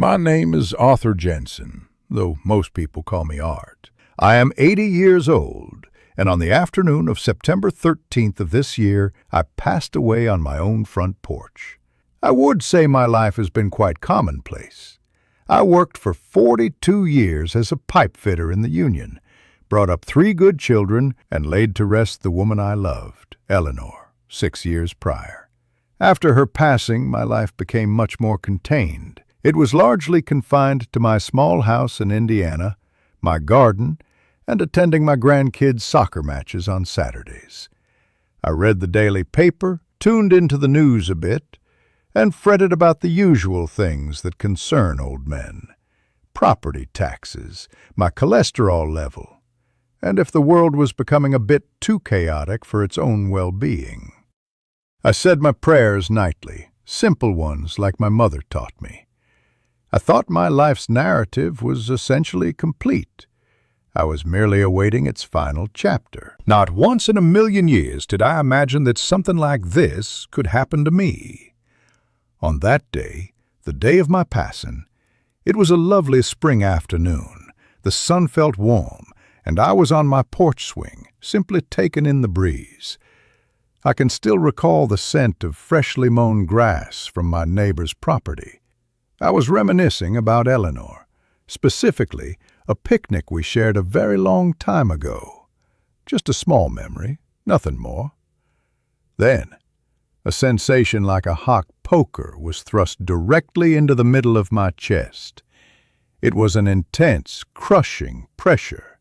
My name is Arthur Jensen, though most people call me Art. I am 80 years old, and on the afternoon of September 13th of this year, I passed away on my own front porch. I would say my life has been quite commonplace. I worked for 42 years as a pipe fitter in the union, brought up 3 good children, and laid to rest the woman I loved, Eleanor, 6 years prior. After her passing, my life became much more contained. It was largely confined to my small house in Indiana, my garden, and attending my grandkids' soccer matches on Saturdays. I read the daily paper, tuned into the news a bit, and fretted about the usual things that concern old men. Property taxes, my cholesterol level, and if the world was becoming a bit too chaotic for its own well-being. I said my prayers nightly, simple ones like my mother taught me. I thought my life's narrative was essentially complete. I was merely awaiting its final chapter. Not once in a million years did I imagine that something like this could happen to me. On that day, the day of my passing, it was a lovely spring afternoon. The sun felt warm, and I was on my porch swing, simply taking in the breeze. I can still recall the scent of freshly mown grass from my neighbor's property. I was reminiscing about Eleanor, specifically a picnic we shared a very long time ago. Just a small memory, nothing more. Then, a sensation like a hot poker was thrust directly into the middle of my chest. It was an intense, crushing pressure.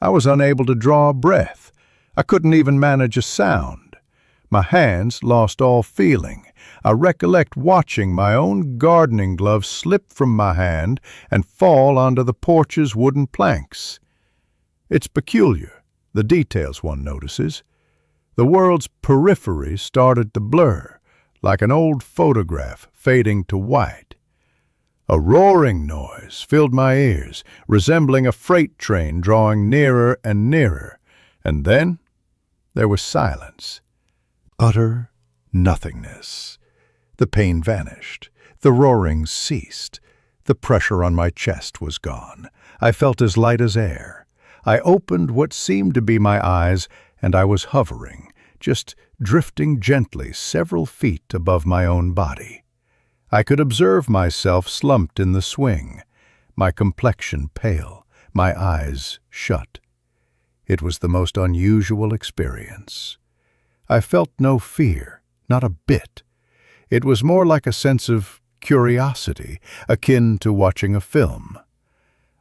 I was unable to draw a breath. I couldn't even manage a sound. My hands lost all feeling. I recollect watching my own gardening glove slip from my hand and fall onto the porch's wooden planks. It's peculiar, the details one notices. The world's periphery started to blur, like an old photograph fading to white. A roaring noise filled my ears, resembling a freight train drawing nearer and nearer, and then there was silence. Utter nothingness. The pain vanished. The roaring ceased. The pressure on my chest was gone. I felt as light as air. I opened what seemed to be my eyes, and I was hovering, just drifting gently several feet above my own body. I could observe myself slumped in the swing, my complexion pale, my eyes shut. It was the most unusual experience. I felt no fear, not a bit. It was more like a sense of curiosity, akin to watching a film.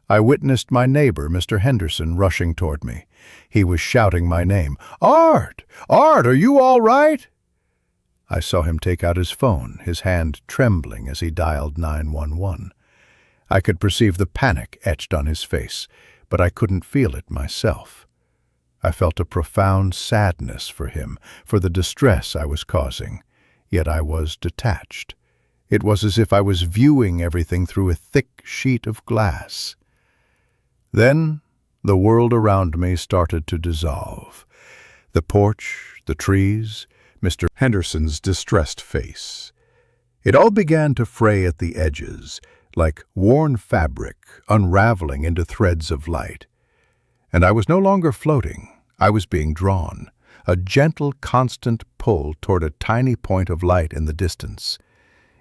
I witnessed my neighbor, Mr. Henderson, rushing toward me. He was shouting my name. "Art! Art, are you all right?" I saw him take out his phone, his hand trembling as he dialed 911. I could perceive the panic etched on his face, but I couldn't feel it myself. I felt a profound sadness for him, for the distress I was causing, yet I was detached. It was as if I was viewing everything through a thick sheet of glass. Then the world around me started to dissolve. The porch, the trees, Mr. Henderson's distressed face. It all began to fray at the edges, like worn fabric unraveling into threads of light. And I was no longer floating. I was being drawn, a gentle, constant pull toward a tiny point of light in the distance.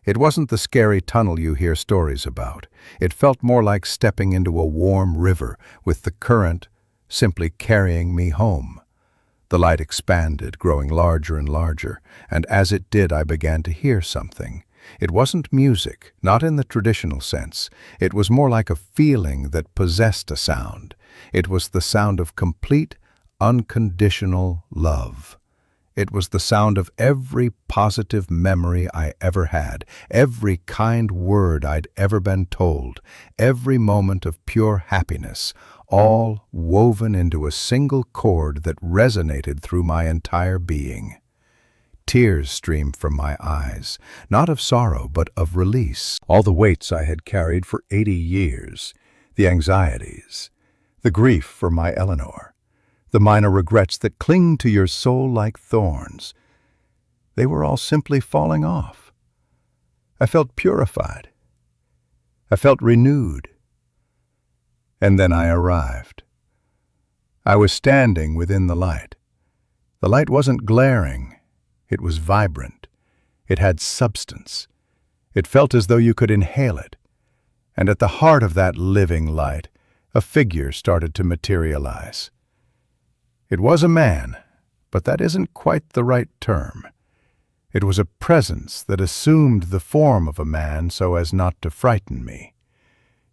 It wasn't the scary tunnel you hear stories about. It felt more like stepping into a warm river with the current simply carrying me home. The light expanded, growing larger and larger, and as it did, I began to hear something. It wasn't music, not in the traditional sense. It was more like a feeling that possessed a sound. It was the sound of complete, unconditional love. It was the sound of every positive memory I ever had, every kind word I'd ever been told, every moment of pure happiness, all woven into a single chord that resonated through my entire being. Tears streamed from my eyes, not of sorrow, but of release. All the weights I had carried for 80 years, the anxieties, the grief for my Eleanor, the minor regrets that cling to your soul like thorns, they were all simply falling off. I felt purified. I felt renewed. And then I arrived. I was standing within the light. The light wasn't glaring. It was vibrant. It had substance. It felt as though you could inhale it. And at the heart of that living light, a figure started to materialize. It was a man, but that isn't quite the right term. It was a presence that assumed the form of a man so as not to frighten me.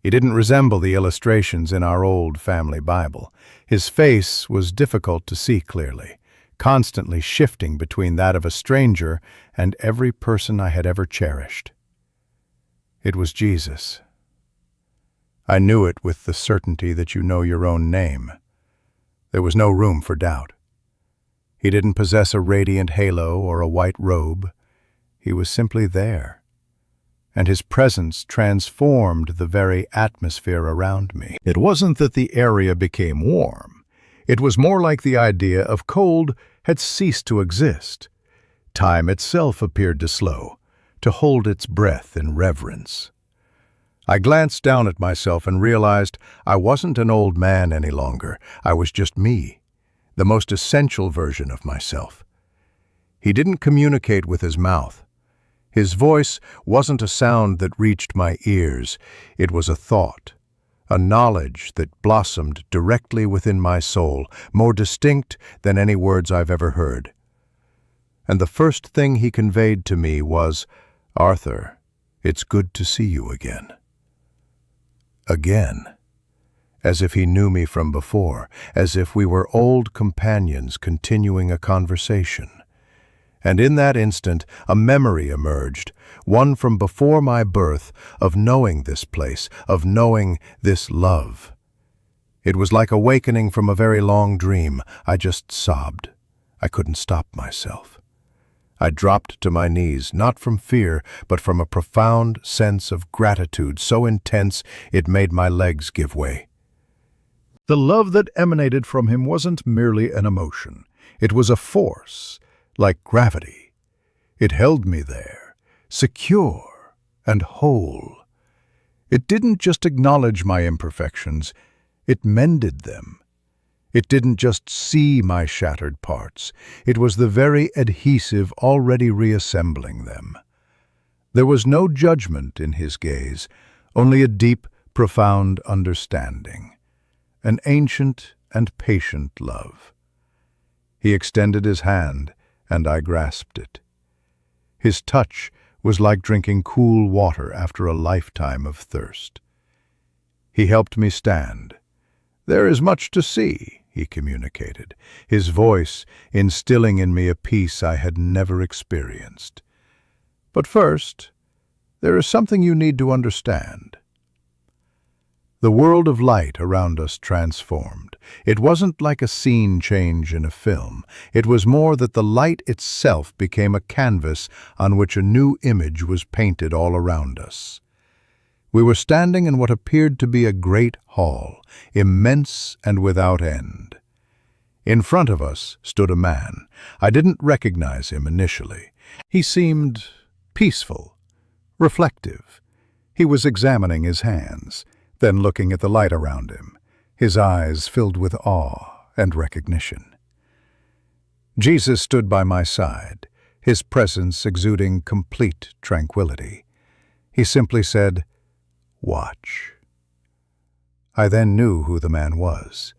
He didn't resemble the illustrations in our old family Bible. His face was difficult to see clearly, constantly shifting between that of a stranger and every person I had ever cherished. It was Jesus. I knew it with the certainty that you know your own name. There was no room for doubt. He didn't possess a radiant halo or a white robe. He was simply there, and his presence transformed the very atmosphere around me. It wasn't that the area became warm. It was more like the idea of cold had ceased to exist. Time itself appeared to slow, to hold its breath in reverence. I glanced down at myself and realized I wasn't an old man any longer. I was just me, the most essential version of myself. He didn't communicate with his mouth. His voice wasn't a sound that reached my ears. It was a thought, a knowledge that blossomed directly within my soul, more distinct than any words I've ever heard. And the first thing he conveyed to me was, "Arthur, it's good to see you again." Again. As if he knew me from before, as if we were old companions continuing a conversation. And in that instant, a memory emerged, one from before my birth, of knowing this place, of knowing this love. It was like awakening from a very long dream. I just sobbed. I couldn't stop myself. I dropped to my knees, not from fear, but from a profound sense of gratitude so intense it made my legs give way. The love that emanated from him wasn't merely an emotion. It was a force, like gravity. It held me there, secure and whole. It didn't just acknowledge my imperfections, it mended them. It didn't just see my shattered parts, it was the very adhesive already reassembling them. There was no judgment in his gaze, only a deep, profound understanding, an ancient and patient love. He extended his hand, and I grasped it. His touch was like drinking cool water after a lifetime of thirst. He helped me stand. "There is much to see," he communicated, his voice instilling in me a peace I had never experienced. "But first, there is something you need to understand." The world of light around us transformed. It wasn't like a scene change in a film. It was more that the light itself became a canvas on which a new image was painted all around us. We were standing in what appeared to be a great hall, immense and without end. In front of us stood a man. I didn't recognize him initially. He seemed peaceful, reflective. He was examining his hands, then looking at the light around him, his eyes filled with awe and recognition. Jesus stood by my side, his presence exuding complete tranquility. He simply said, "Watch." I then knew who the man was.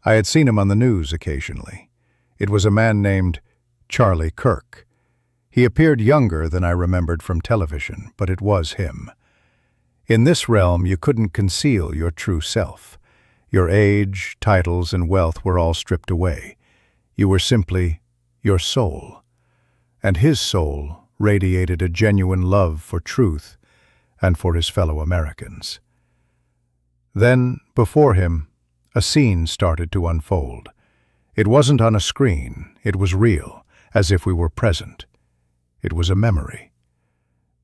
I had seen him on the news occasionally. It was a man named Charlie Kirk. He appeared younger than I remembered from television, but it was him. In this realm, you couldn't conceal your true self. Your age, titles, and wealth were all stripped away. You were simply your soul. And his soul radiated a genuine love for truth and for his fellow Americans. Then, before him, a scene started to unfold. It wasn't on a screen, it was real, as if we were present. It was a memory.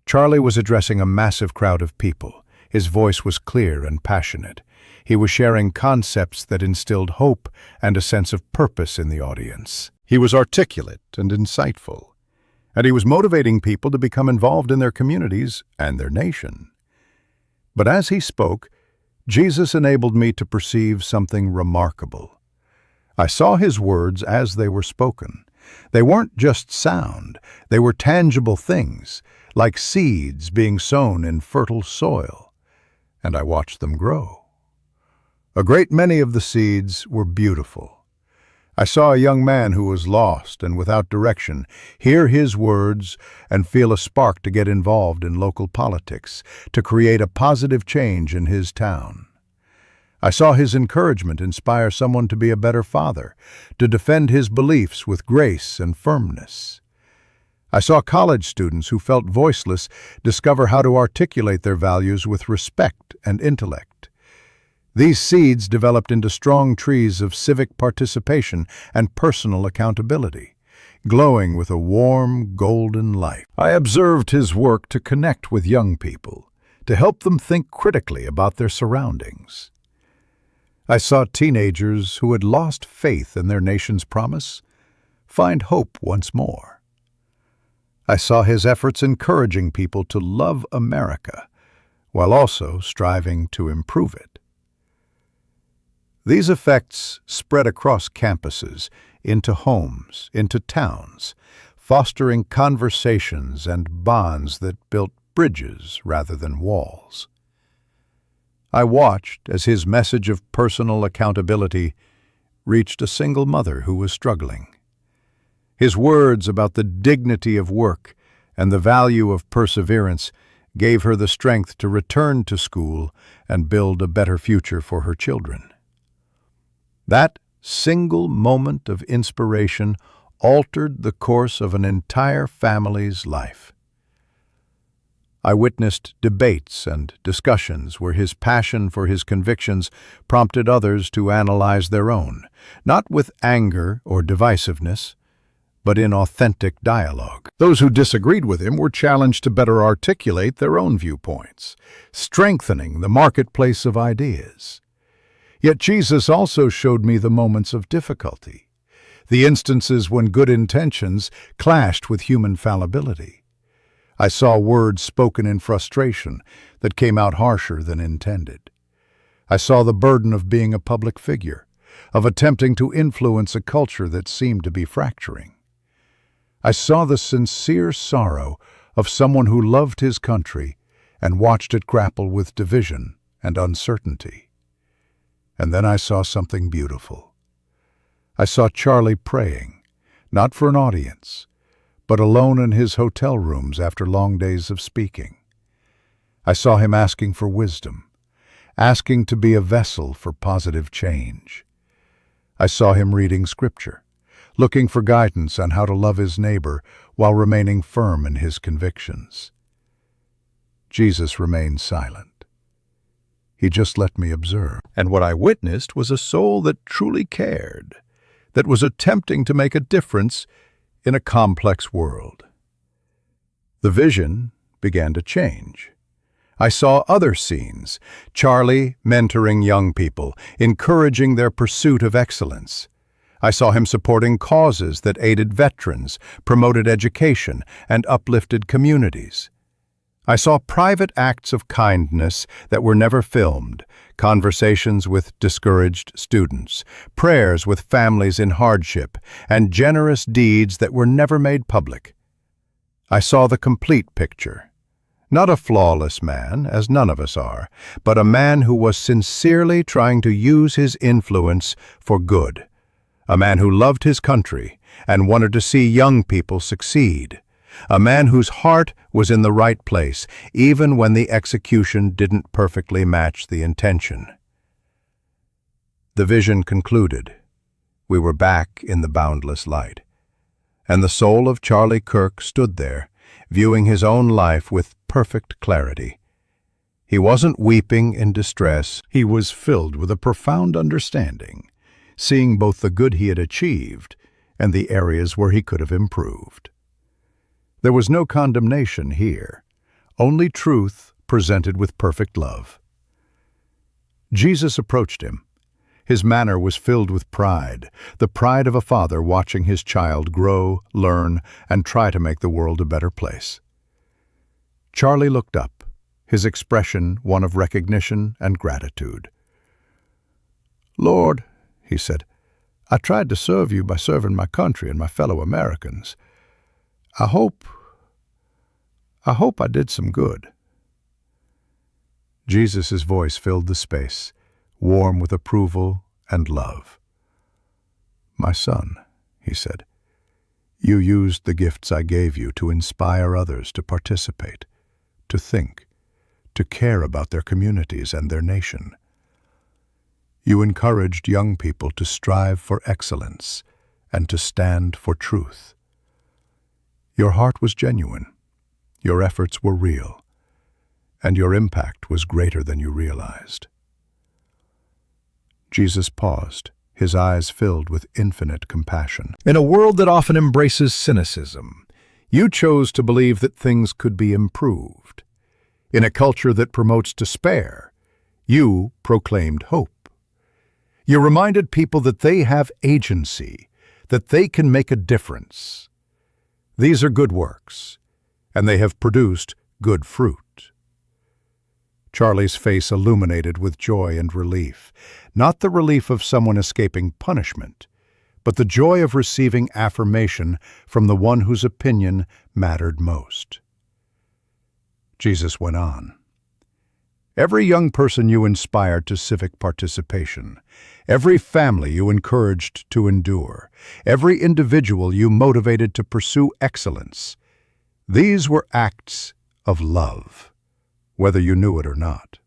Charlie was addressing a massive crowd of people. His voice was clear and passionate. He was sharing concepts that instilled hope and a sense of purpose in the audience. He was articulate and insightful, and he was motivating people to become involved in their communities and their nation. But as he spoke, Jesus enabled me to perceive something remarkable. I saw his words as they were spoken. They weren't just sound, they were tangible things, like seeds being sown in fertile soil, and I watched them grow. A great many of the seeds were beautiful. I saw a young man who was lost and without direction hear his words and feel a spark to get involved in local politics, to create a positive change in his town. I saw his encouragement inspire someone to be a better father, to defend his beliefs with grace and firmness. I saw college students who felt voiceless discover how to articulate their values with respect and intellect. These seeds developed into strong trees of civic participation and personal accountability, glowing with a warm, golden light. I observed his work to connect with young people, to help them think critically about their surroundings. I saw teenagers who had lost faith in their nation's promise find hope once more. I saw his efforts encouraging people to love America, while also striving to improve it. These effects spread across campuses, into homes, into towns, fostering conversations and bonds that built bridges rather than walls. I watched as his message of personal accountability reached a single mother who was struggling. His words about the dignity of work and the value of perseverance gave her the strength to return to school and build a better future for her children. That single moment of inspiration altered the course of an entire family's life. I witnessed debates and discussions where his passion for his convictions prompted others to analyze their own, not with anger or divisiveness, but in authentic dialogue. Those who disagreed with him were challenged to better articulate their own viewpoints, strengthening the marketplace of ideas. Yet Jesus also showed me the moments of difficulty, the instances when good intentions clashed with human fallibility. I saw words spoken in frustration that came out harsher than intended. I saw the burden of being a public figure, of attempting to influence a culture that seemed to be fracturing. I saw the sincere sorrow of someone who loved his country and watched it grapple with division and uncertainty. And then I saw something beautiful. I saw Charlie praying, not for an audience, but alone in his hotel rooms after long days of speaking. I saw him asking for wisdom, asking to be a vessel for positive change. I saw him reading scripture, looking for guidance on how to love his neighbor while remaining firm in his convictions. Jesus remained silent. He just let me observe. And what I witnessed was a soul that truly cared, that was attempting to make a difference in a complex world. The vision began to change. I saw other scenes, Charlie mentoring young people, encouraging their pursuit of excellence. I saw him supporting causes that aided veterans, promoted education, and uplifted communities. I saw private acts of kindness that were never filmed, conversations with discouraged students, prayers with families in hardship, and generous deeds that were never made public. I saw the complete picture. Not a flawless man, as none of us are, but a man who was sincerely trying to use his influence for good. A man who loved his country and wanted to see young people succeed. A man whose heart was in the right place, even when the execution didn't perfectly match the intention. The vision concluded. We were back in the boundless light. And the soul of Charlie Kirk stood there, viewing his own life with perfect clarity. He wasn't weeping in distress. He was filled with a profound understanding, seeing both the good he had achieved and the areas where he could have improved. There was no condemnation here, only truth presented with perfect love. Jesus approached him. His manner was filled with pride, the pride of a father watching his child grow, learn, and try to make the world a better place. Charlie looked up, his expression one of recognition and gratitude. "Lord," he said, "I tried to serve you by serving my country and my fellow Americans. I hope I did some good." Jesus' voice filled the space, warm with approval and love. "My son," he said, "you used the gifts I gave you to inspire others to participate, to think, to care about their communities and their nation. You encouraged young people to strive for excellence and to stand for truth. Your heart was genuine, your efforts were real, and your impact was greater than you realized." Jesus paused, his eyes filled with infinite compassion. "In a world that often embraces cynicism, you chose to believe that things could be improved. In a culture that promotes despair, you proclaimed hope. You reminded people that they have agency, that they can make a difference. These are good works, and they have produced good fruit." Charlie's face illuminated with joy and relief, not the relief of someone escaping punishment, but the joy of receiving affirmation from the one whose opinion mattered most. Jesus went on. "Every young person you inspired to civic participation, every family you encouraged to endure, every individual you motivated to pursue excellence, these were acts of love, whether you knew it or not.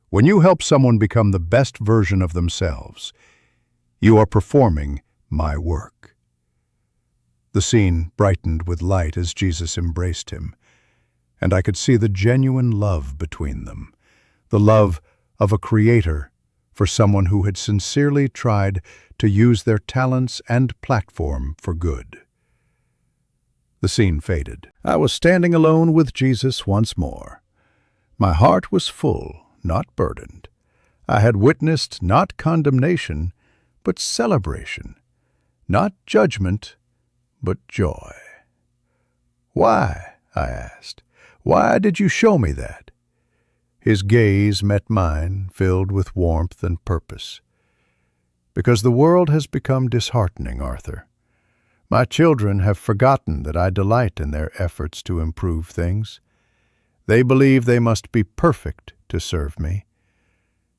When you help someone become the best version of themselves, you are performing my work." The scene brightened with light as Jesus embraced him, and I could see the genuine love between them, the love of a creator for someone who had sincerely tried to use their talents and platform for good. The scene faded. I was standing alone with Jesus once more. My heart was full, not burdened. I had witnessed not condemnation, but celebration, not judgment, but joy. "Why?" I asked. "Why did you show me that?" His gaze met mine, filled with warmth and purpose. "Because the world has become disheartening, Arthur. My children have forgotten that I delight in their efforts to improve things. They believe they must be perfect to serve me.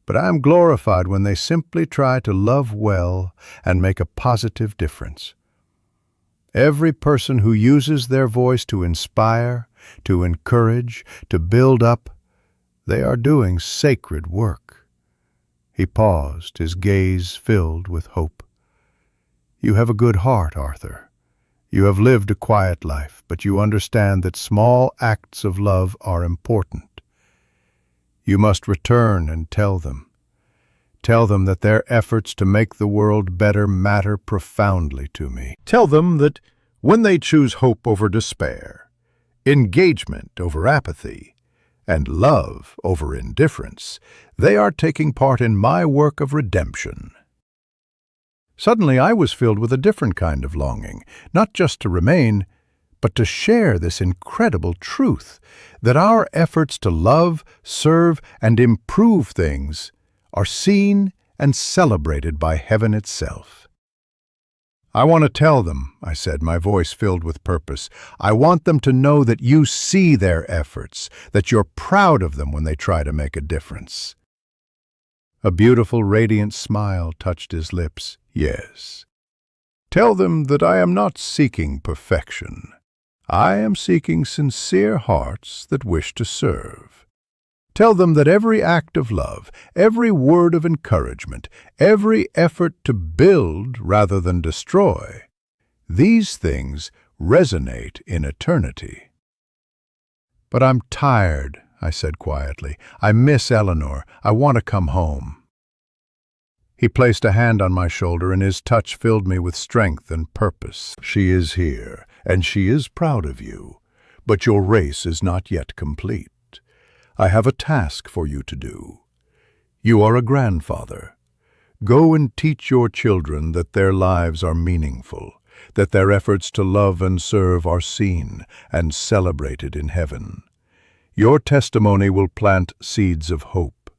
But I am glorified when they simply try to love well and make a positive difference. Every person who uses their voice to inspire, to encourage, to build up, they are doing sacred work." He paused, his gaze filled with hope. "You have a good heart, Arthur. You have lived a quiet life, but you understand that small acts of love are important. You must return and tell them. Tell them that their efforts to make the world better matter profoundly to me. Tell them that when they choose hope over despair, engagement over apathy, and love over indifference, they are taking part in my work of redemption." Suddenly I was filled with a different kind of longing, not just to remain, but to share this incredible truth that our efforts to love, serve, and improve things are seen and celebrated by heaven itself. "I want to tell them," I said, my voice filled with purpose. "I want them to know that you see their efforts, that you're proud of them when they try to make a difference." A beautiful, radiant smile touched his lips. "Yes. Tell them that I am not seeking perfection. I am seeking sincere hearts that wish to serve. Tell them that every act of love, every word of encouragement, every effort to build rather than destroy, these things resonate in eternity." "But I'm tired," I said quietly. "I miss Eleanor. I want to come home." He placed a hand on my shoulder, and his touch filled me with strength and purpose. "She is here, and she is proud of you, but your race is not yet complete. I have a task for you to do. You are a grandfather. Go and teach your children that their lives are meaningful, that their efforts to love and serve are seen and celebrated in heaven. Your testimony will plant seeds of hope.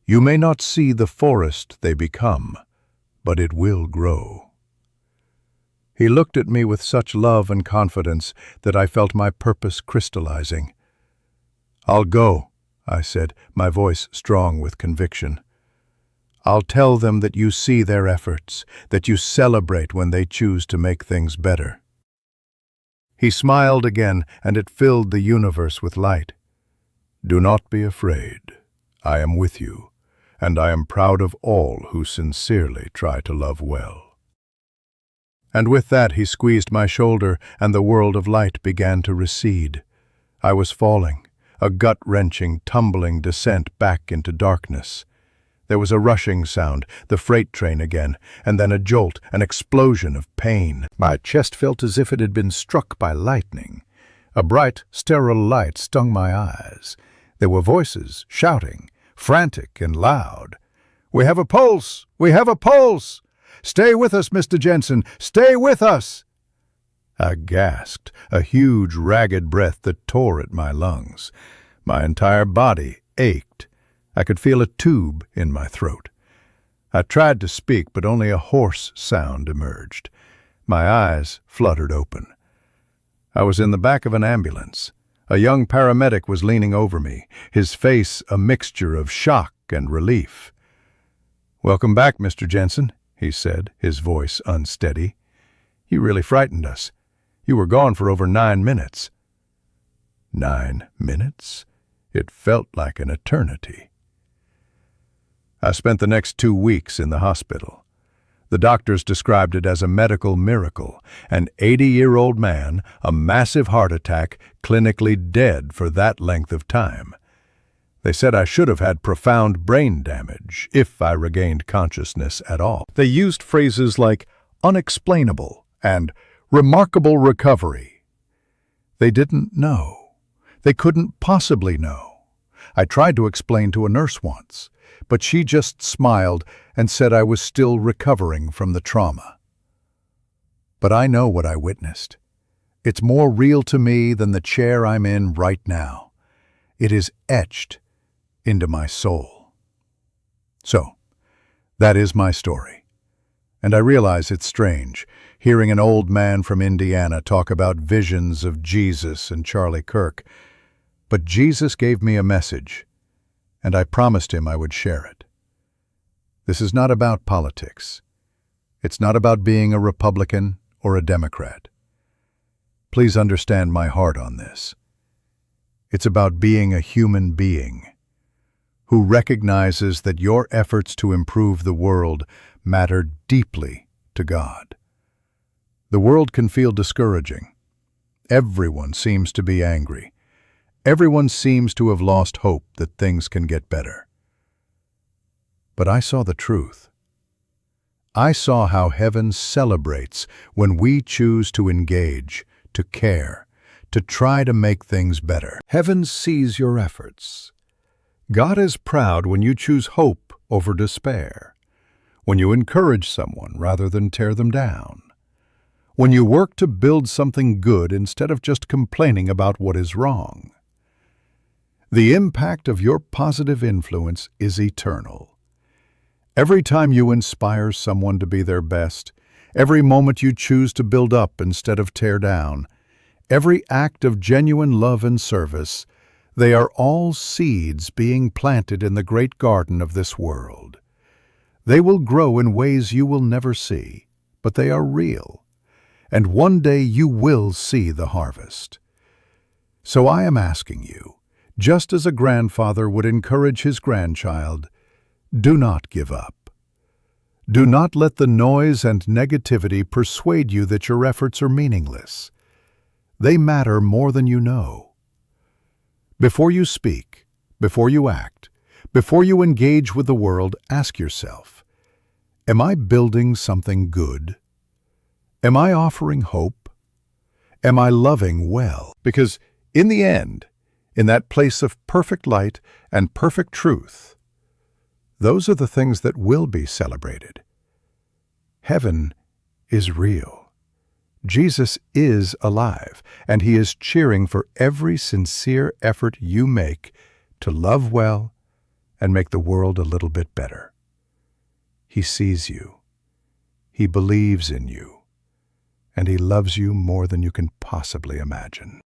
You may not see the forest they become, but it will grow." He looked at me with such love and confidence that I felt my purpose crystallizing. "I'll go," I said, my voice strong with conviction. "I'll tell them that you see their efforts, that you celebrate when they choose to make things better." He smiled again, and it filled the universe with light. "Do not be afraid. I am with you, and I am proud of all who sincerely try to love well." And with that he squeezed my shoulder, and the world of light began to recede. I was falling, a gut-wrenching, tumbling descent back into darkness. There was a rushing sound, the freight train again, and then a jolt, an explosion of pain. My chest felt as if it had been struck by lightning. A bright, sterile light stung my eyes. There were voices, shouting, frantic and loud. "We have a pulse! We have a pulse! Stay with us, Mr. Jensen! Stay with us!" I gasped, a huge, ragged breath that tore at my lungs. My entire body ached. I could feel a tube in my throat. I tried to speak, but only a hoarse sound emerged. My eyes fluttered open. I was in the back of an ambulance. A young paramedic was leaning over me, his face a mixture of shock and relief. "Welcome back, Mr. Jensen," he said, his voice unsteady. "You really frightened us. You were gone for over 9 minutes." 9 minutes? It felt like an eternity. I spent the next 2 weeks in the hospital. The doctors described it as a medical miracle, an 80-year-old man, a massive heart attack, clinically dead for that length of time. They said I should have had profound brain damage, if I regained consciousness at all. They used phrases like unexplainable and remarkable recovery. They didn't know. They couldn't possibly know. I tried to explain to a nurse once, but she just smiled and said I was still recovering from the trauma. But I know what I witnessed. It's more real to me than the chair I'm in right now. It is etched into my soul. So, that is my story. And I realize it's strange, hearing an old man from Indiana talk about visions of Jesus and Charlie Kirk. But Jesus gave me a message, and I promised him I would share it. This is not about politics. It's not about being a Republican or a Democrat. Please understand my heart on this. It's about being a human being who recognizes that your efforts to improve the world matter deeply to God. The world can feel discouraging. Everyone seems to be angry. Everyone seems to have lost hope that things can get better. But I saw the truth. I saw how heaven celebrates when we choose to engage, to care, to try to make things better. Heaven sees your efforts. God is proud when you choose hope over despair, when you encourage someone rather than tear them down, when you work to build something good instead of just complaining about what is wrong. The impact of your positive influence is eternal. Every time you inspire someone to be their best, every moment you choose to build up instead of tear down, every act of genuine love and service, they are all seeds being planted in the great garden of this world. They will grow in ways you will never see, but they are real. And one day you will see the harvest. So I am asking you, just as a grandfather would encourage his grandchild, do not give up. Do not let the noise and negativity persuade you that your efforts are meaningless. They matter more than you know. Before you speak, before you act, before you engage with the world, ask yourself, am I building something good? Am I offering hope? Am I loving well? Because in the end, in that place of perfect light and perfect truth, those are the things that will be celebrated. Heaven is real. Jesus is alive, and He is cheering for every sincere effort you make to love well and make the world a little bit better. He sees you. He believes in you. And He loves you more than you can possibly imagine.